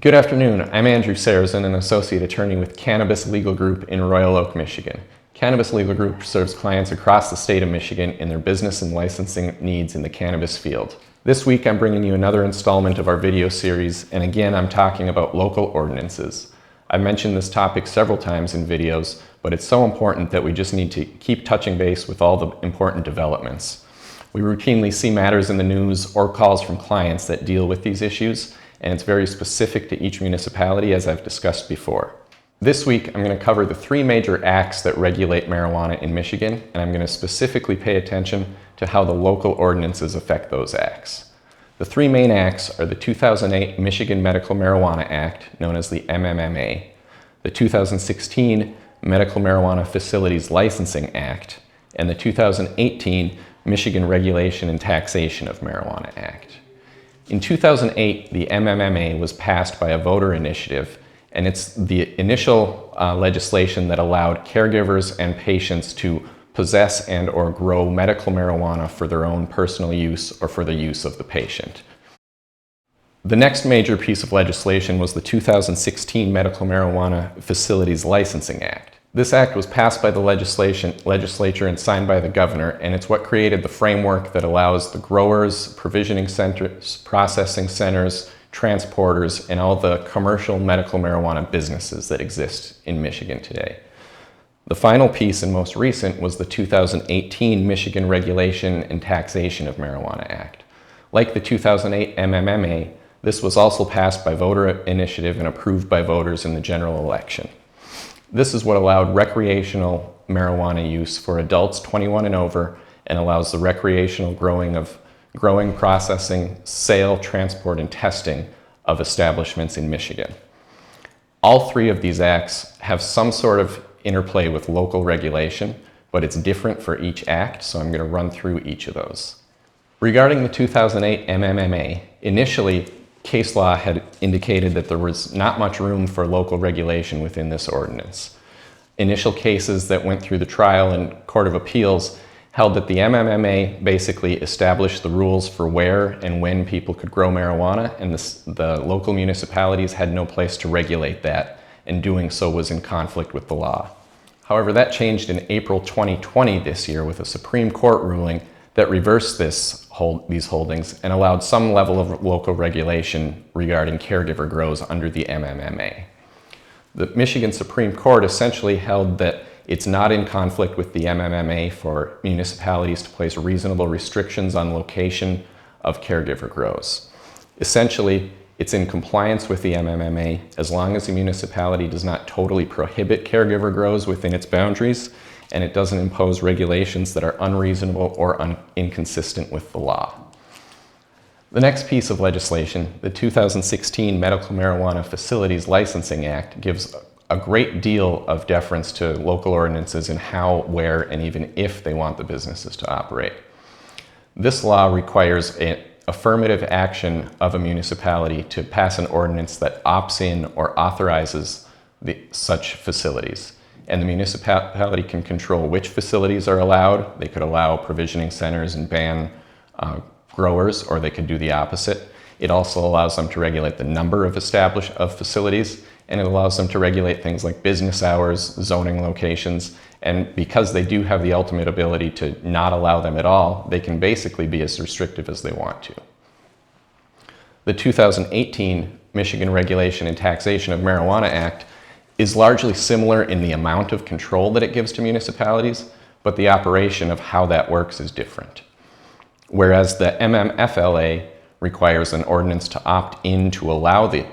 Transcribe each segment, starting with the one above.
Good afternoon. I'm Andrew Sarazin, an associate attorney with Cannabis Legal Group in Royal Oak, Michigan. Cannabis Legal Group serves clients across the state of Michigan in their business and licensing needs in the cannabis field. This week I'm bringing you another installment of our video series, and again I'm talking about local ordinances. I've mentioned this topic several times in videos, but it's so important that we just need to keep touching base with all the important developments. We routinely see matters in the news or calls from clients that deal with these issues, and it's very specific to each municipality, as I've discussed before. This week, I'm going to cover the three major acts that regulate marijuana in Michigan, and I'm going to specifically pay attention to how the local ordinances affect those acts. The three main acts are the 2008 Michigan Medical Marijuana Act, known as the MMMA, the 2016 Medical Marijuana Facilities Licensing Act, and the 2018 Michigan Regulation and Taxation of Marijuana Act. In 2008, the MMMA was passed by a voter initiative, and it's the initial legislation that allowed caregivers and patients to possess and or grow medical marijuana for their own personal use or for the use of the patient. The next major piece of legislation was the 2016 Medical Marijuana Facilities Licensing Act. This act was passed by the legislature and signed by the governor, and it's what created the framework that allows the growers, provisioning centers, processing centers, transporters, and all the commercial medical marijuana businesses that exist in Michigan today. The final piece and most recent was the 2018 Michigan Regulation and Taxation of Marijuana Act. Like the 2008 MMMA, this was also passed by voter initiative and approved by voters in the general election. This is what allowed recreational marijuana use for adults 21 and over, and allows the recreational growing, processing, sale, transport, and testing of establishments in Michigan. All three of these acts have some sort of interplay with local regulation, but it's different for each act, so I'm going to run through each of those. Regarding the 2008 MMMA, initially, case law had indicated that there was not much room for local regulation within this ordinance. Initial cases that went through the trial and Court of Appeals held that the MMMA basically established the rules for where and when people could grow marijuana, and the local municipalities had no place to regulate that, and doing so was in conflict with the law. However, that changed in April 2020 this year with a Supreme Court ruling that reversed these holdings and allowed some level of local regulation regarding caregiver grows under the MMMA. The Michigan Supreme Court essentially held that it's not in conflict with the MMMA for municipalities to place reasonable restrictions on location of caregiver grows. Essentially, it's in compliance with the MMMA as long as the municipality does not totally prohibit caregiver grows within its boundaries, and it doesn't impose regulations that are unreasonable or inconsistent with the law. The next piece of legislation, the 2016 Medical Marijuana Facilities Licensing Act, gives a great deal of deference to local ordinances in how, where, and even if they want the businesses to operate. This law requires an affirmative action of a municipality to pass an ordinance that opts in or authorizes such facilities. And the municipality can control which facilities are allowed. They could allow provisioning centers and ban growers, or they could do the opposite. It also allows them to regulate the number of facilities, and it allows them to regulate things like business hours, zoning locations, and because they do have the ultimate ability to not allow them at all, they can basically be as restrictive as they want to. The 2018 Michigan Regulation and Taxation of Marijuana Act is largely similar in the amount of control that it gives to municipalities, but the operation of how that works is different. Whereas the MMFLA requires an ordinance to opt in to allow the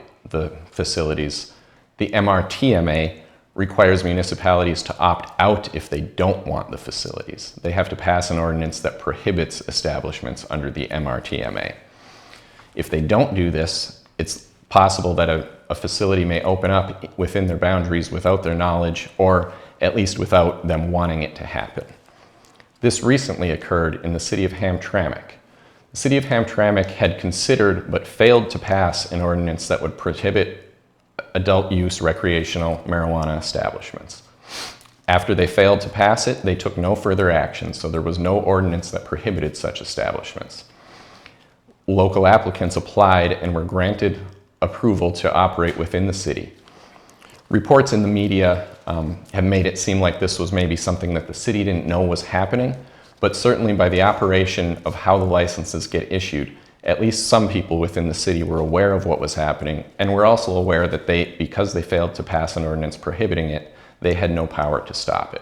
facilities, the MRTMA requires municipalities to opt out if they don't want the facilities. They have to pass an ordinance that prohibits establishments under the MRTMA. If they don't do this, it's possible that a facility may open up within their boundaries without their knowledge, or at least without them wanting it to happen. This recently occurred in the city of Hamtramck. The city of Hamtramck had considered but failed to pass an ordinance that would prohibit adult use recreational marijuana establishments. After they failed to pass it, they took no further action, so there was no ordinance that prohibited such establishments. Local applicants applied and were granted approval to operate within the city. Reports in the media have made it seem like this was maybe something that the city didn't know was happening, but certainly by the operation of how the licenses get issued, at least some people within the city were aware of what was happening, and were also aware that because they failed to pass an ordinance prohibiting it, they had no power to stop it.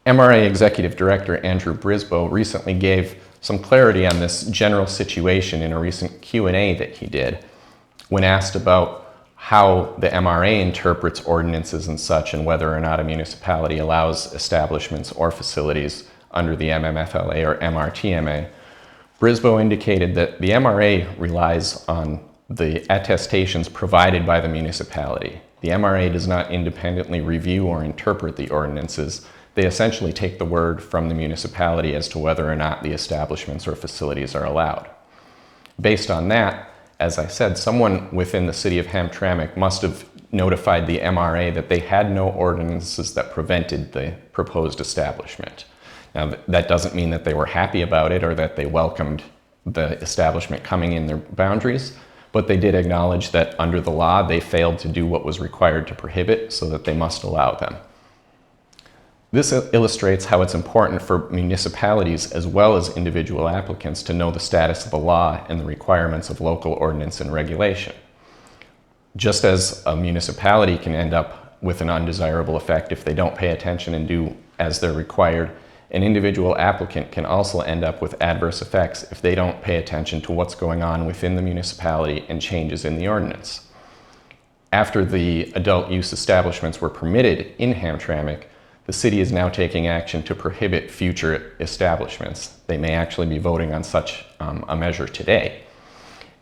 MRA Executive Director Andrew Brisboe recently gave some clarity on this general situation in a recent Q&A that he did when asked about how the MRA interprets ordinances and such, and whether or not a municipality allows establishments or facilities under the MMFLA or MRTMA. Brisboe indicated that the MRA relies on the attestations provided by the municipality. The MRA does not independently review or interpret the ordinances. They essentially take the word from the municipality as to whether or not the establishments or facilities are allowed. Based on that, as I said, someone within the city of Hamtramck must have notified the MRA that they had no ordinances that prevented the proposed establishment. Now, that doesn't mean that they were happy about it or that they welcomed the establishment coming in their boundaries, but they did acknowledge that under the law, they failed to do what was required to prohibit, so that they must allow them. This illustrates how it's important for municipalities as well as individual applicants to know the status of the law and the requirements of local ordinance and regulation. Just as a municipality can end up with an undesirable effect if they don't pay attention and do as they're required, an individual applicant can also end up with adverse effects if they don't pay attention to what's going on within the municipality and changes in the ordinance. After the adult use establishments were permitted in Hamtramck, the city is now taking action to prohibit future establishments. They may actually be voting on such a measure today.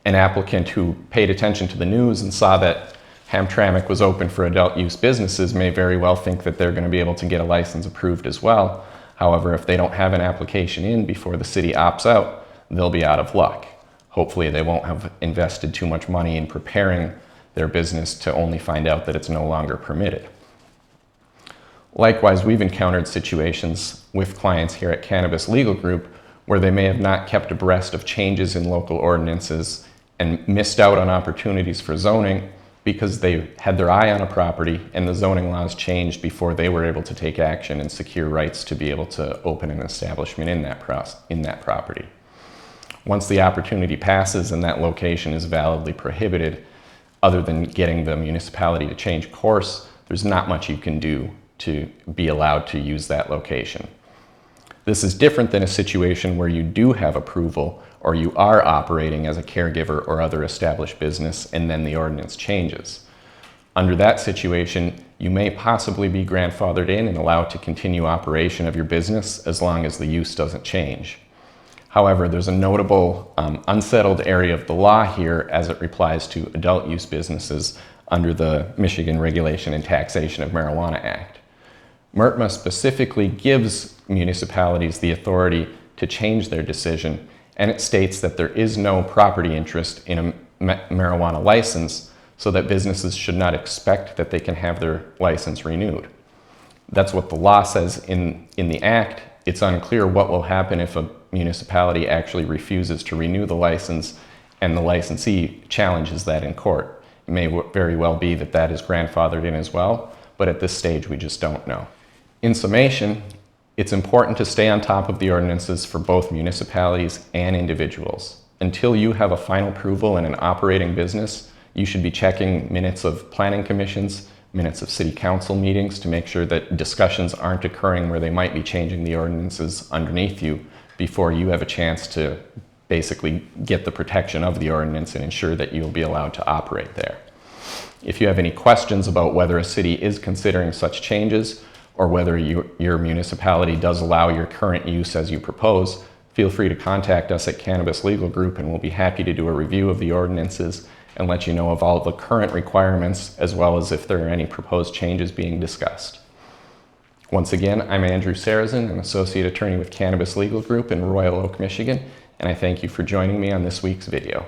An applicant who paid attention to the news and saw that Hamtramck was open for adult use businesses may very well think that they're going to be able to get a license approved as well. However, if they don't have an application in before the city opts out, they'll be out of luck. Hopefully they won't have invested too much money in preparing their business to only find out that it's no longer permitted. Likewise, we've encountered situations with clients here at Cannabis Legal Group where they may have not kept abreast of changes in local ordinances and missed out on opportunities for zoning because they had their eye on a property and the zoning laws changed before they were able to take action and secure rights to be able to open an establishment in that property. Once the opportunity passes and that location is validly prohibited, other than getting the municipality to change course, there's not much you can do to be allowed to use that location. This is different than a situation where you do have approval or you are operating as a caregiver or other established business and then the ordinance changes. Under that situation, you may possibly be grandfathered in and allowed to continue operation of your business as long as the use doesn't change. However, there's a notable unsettled area of the law here as it applies to adult use businesses under the Michigan Regulation and Taxation of Marijuana Act. MRTMA specifically gives municipalities the authority to change their decision, and it states that there is no property interest in a marijuana license, so that businesses should not expect that they can have their license renewed. That's what the law says in the Act. It's unclear what will happen if a municipality actually refuses to renew the license and the licensee challenges that in court. It may very well be that that is grandfathered in as well, but at this stage we just don't know. In summation, it's important to stay on top of the ordinances for both municipalities and individuals. Until you have a final approval in an operating business, you should be checking minutes of planning commissions, minutes of city council meetings to make sure that discussions aren't occurring where they might be changing the ordinances underneath you before you have a chance to basically get the protection of the ordinance and ensure that you'll be allowed to operate there. If you have any questions about whether a city is considering such changes or whether your municipality does allow your current use as you propose, feel free to contact us at Cannabis Legal Group and we'll be happy to do a review of the ordinances and let you know of all the current requirements as well as if there are any proposed changes being discussed. Once again, I'm Andrew Sarazin, an associate attorney with Cannabis Legal Group in Royal Oak, Michigan, and I thank you for joining me on this week's video.